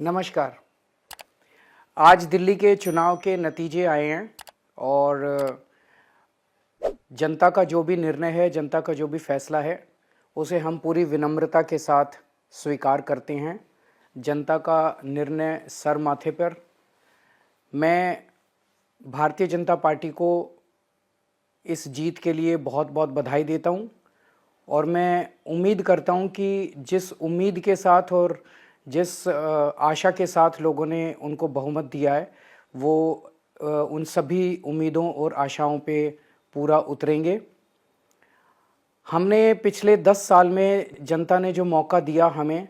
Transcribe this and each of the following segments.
नमस्कार। आज दिल्ली के चुनाव के नतीजे आए हैं और जनता का जो भी निर्णय है, जनता का जो भी फैसला है, उसे हम पूरी विनम्रता के साथ स्वीकार करते हैं। जनता का निर्णय सर माथे पर। मैं भारतीय जनता पार्टी को इस जीत के लिए बहुत बहुत बधाई देता हूं और मैं उम्मीद करता हूं कि जिस उम्मीद के साथ और जिस आशा के साथ लोगों ने उनको बहुमत दिया है, वो उन सभी उम्मीदों और आशाओं पे पूरा उतरेंगे। हमने पिछले 10 साल में जनता ने जो मौका दिया हमें,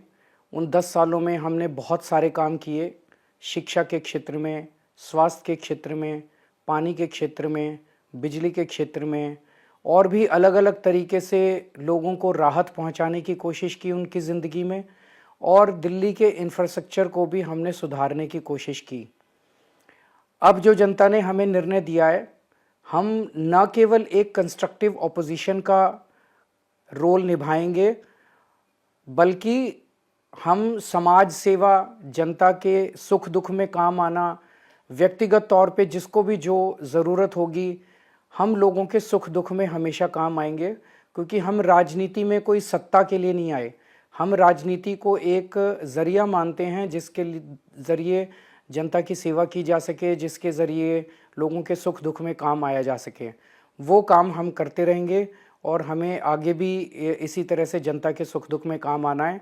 उन 10 सालों में हमने बहुत सारे काम किए। शिक्षा के क्षेत्र में, स्वास्थ्य के क्षेत्र में, पानी के क्षेत्र में, बिजली के क्षेत्र में और भी अलग अलग तरीके से लोगों को राहत पहुंचाने की कोशिश की उनकी ज़िंदगी में और दिल्ली के इंफ्रास्ट्रक्चर को भी हमने सुधारने की कोशिश की। अब जो जनता ने हमें निर्णय दिया है, हम न केवल एक कंस्ट्रक्टिव ऑपोजिशन का रोल निभाएंगे, बल्कि हम समाज सेवा, जनता के सुख दुख में काम आना, व्यक्तिगत तौर पे जिसको भी जो ज़रूरत होगी, हम लोगों के सुख दुख में हमेशा काम आएंगे। क्योंकि हम राजनीति में कोई सत्ता के लिए नहीं आए, हम राजनीति को एक ज़रिया मानते हैं जिसके ज़रिए जनता की सेवा की जा सके, जिसके ज़रिए लोगों के सुख दुख में काम आया जा सके। वो काम हम करते रहेंगे और हमें आगे भी इसी तरह से जनता के सुख दुख में काम आना है।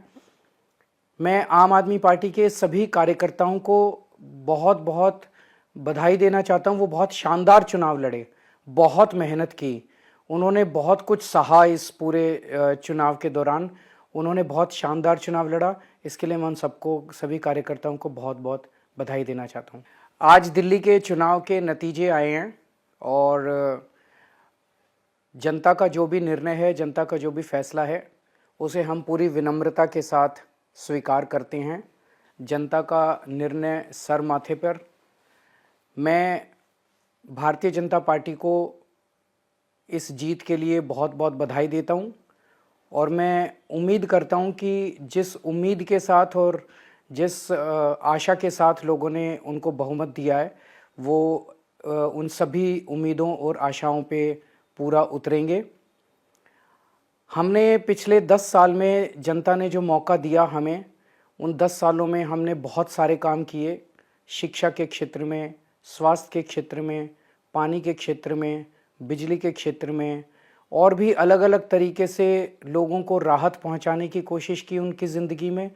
मैं आम आदमी पार्टी के सभी कार्यकर्ताओं को बहुत बहुत बधाई देना चाहता हूँ। वो बहुत शानदार चुनाव लड़े, बहुत मेहनत की, उन्होंने बहुत कुछ सहा इस पूरे चुनाव के दौरान। उन्होंने बहुत शानदार चुनाव लड़ा। इसके लिए मैं उन सबको, सभी कार्यकर्ताओं को बहुत बहुत बधाई देना चाहता हूँ। आज दिल्ली के चुनाव के नतीजे आए हैं और जनता का जो भी निर्णय है, जनता का जो भी फैसला है, उसे हम पूरी विनम्रता के साथ स्वीकार करते हैं। जनता का निर्णय सर माथे पर। मैं भारतीय जनता पार्टी को इस जीत के लिए बहुत बहुत बधाई देता हूं और मैं उम्मीद करता हूं कि जिस उम्मीद के साथ और जिस आशा के साथ लोगों ने उनको बहुमत दिया है, वो उन सभी उम्मीदों और आशाओं पे पूरा उतरेंगे। हमने पिछले 10 साल में जनता ने जो मौका दिया हमें, उन 10 सालों में हमने बहुत सारे काम किए। शिक्षा के क्षेत्र में, स्वास्थ्य के क्षेत्र में, पानी के क्षेत्र में, बिजली के क्षेत्र में और भी अलग अलग तरीके से लोगों को राहत पहुंचाने की कोशिश की उनकी ज़िंदगी में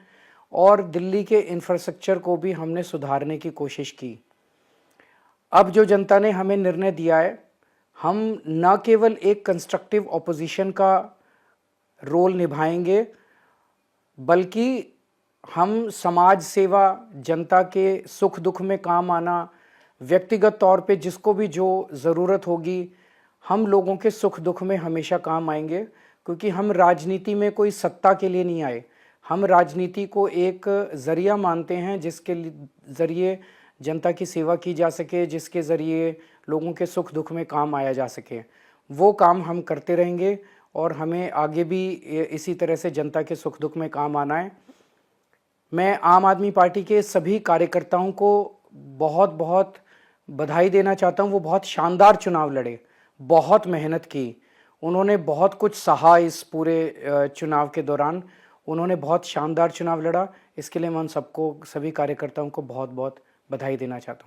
और दिल्ली के इंफ्रास्ट्रक्चर को भी हमने सुधारने की कोशिश की। अब जो जनता ने हमें निर्णय दिया है, हम न केवल एक कंस्ट्रक्टिव ऑपोजिशन का रोल निभाएंगे, बल्कि हम समाज सेवा, जनता के सुख दुख में काम आना, व्यक्तिगत तौर पे जिसको भी जो ज़रूरत होगी, हम लोगों के सुख दुख में हमेशा काम आएंगे। क्योंकि हम राजनीति में कोई सत्ता के लिए नहीं आए, हम राजनीति को एक ज़रिया मानते हैं जिसके ज़रिए जनता की सेवा की जा सके, जिसके ज़रिए लोगों के सुख दुख में काम आया जा सके। वो काम हम करते रहेंगे और हमें आगे भी इसी तरह से जनता के सुख दुख में काम आना है। मैं आम आदमी पार्टी के सभी कार्यकर्ताओं को बहुत बहुत बधाई देना चाहता हूँ। वो बहुत शानदार चुनाव लड़े, बहुत मेहनत की, उन्होंने बहुत कुछ सहा इस पूरे चुनाव के दौरान। उन्होंने बहुत शानदार चुनाव लड़ा। इसके लिए मैं उन सबको, सभी कार्यकर्ताओं को बहुत बहुत बधाई देना चाहता हूँ।